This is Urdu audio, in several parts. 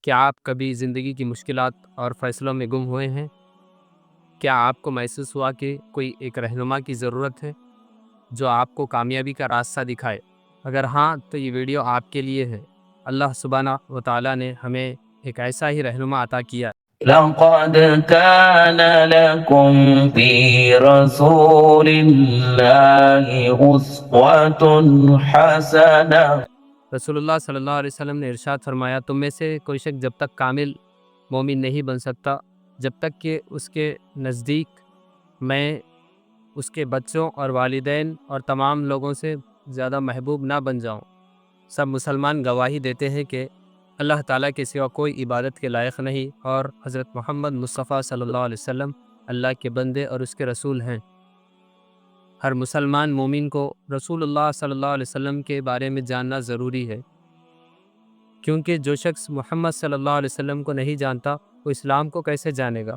کیا آپ کبھی زندگی کی مشکلات اور فیصلوں میں گم ہوئے ہیں؟ کیا آپ کو محسوس ہوا کہ کوئی ایک رہنما کی ضرورت ہے جو آپ کو کامیابی کا راستہ دکھائے؟ اگر ہاں تو یہ ویڈیو آپ کے لیے ہے۔ اللہ سبحانہ و تعالیٰ نے ہمیں ایک ایسا ہی رہنما عطا کیا۔ لقد كان لكم في رسول الله أسوة حسنة۔ رسول اللہ صلی اللہ علیہ وسلم نے ارشاد فرمایا، تم میں سے کوئی شخص جب تک کامل مومن نہیں بن سکتا جب تک کہ اس کے نزدیک میں اس کے بچوں اور والدین اور تمام لوگوں سے زیادہ محبوب نہ بن جاؤں۔ سب مسلمان گواہی دیتے ہیں کہ اللہ تعالیٰ کے سوا کوئی عبادت کے لائق نہیں اور حضرت محمد مصطفیٰ صلی اللہ علیہ وسلم اللہ کے بندے اور اس کے رسول ہیں۔ ہر مسلمان مومن کو رسول اللہ صلی اللہ علیہ وسلم کے بارے میں جاننا ضروری ہے، کیونکہ جو شخص محمد صلی اللہ علیہ وسلم کو نہیں جانتا وہ اسلام کو کیسے جانے گا؟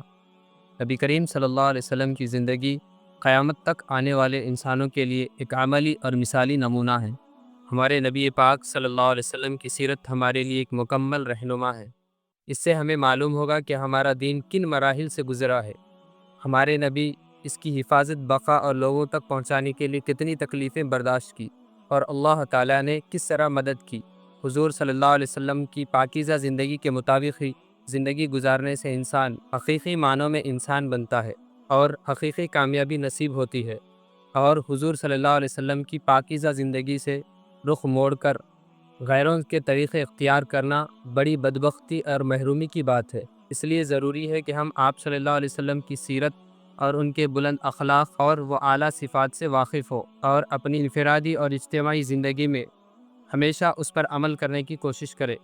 نبی کریم صلی اللہ علیہ وسلم کی زندگی قیامت تک آنے والے انسانوں کے لیے ایک عملی اور مثالی نمونہ ہے۔ ہمارے نبی پاک صلی اللہ علیہ وسلم کی سیرت ہمارے لیے ایک مکمل رہنما ہے۔ اس سے ہمیں معلوم ہوگا کہ ہمارا دین کن مراحل سے گزرا ہے، ہمارے نبی اس کی حفاظت، بقا اور لوگوں تک پہنچانے کے لیے کتنی تکلیفیں برداشت کی، اور اللہ تعالیٰ نے کس طرح مدد کی۔ حضور صلی اللہ علیہ وسلم کی پاکیزہ زندگی کے مطابق ہی زندگی گزارنے سے انسان حقیقی معنوں میں انسان بنتا ہے اور حقیقی کامیابی نصیب ہوتی ہے، اور حضور صلی اللہ علیہ وسلم کی پاکیزہ زندگی سے رخ موڑ کر غیروں کے طریقے اختیار کرنا بڑی بدبختی اور محرومی کی بات ہے۔ اس لیے ضروری ہے کہ ہم آپ صلی اللہ علیہ وسلم کی سیرت اور ان کے بلند اخلاق اور وہ اعلیٰ صفات سے واقف ہو اور اپنی انفرادی اور اجتماعی زندگی میں ہمیشہ اس پر عمل کرنے کی کوشش کرے۔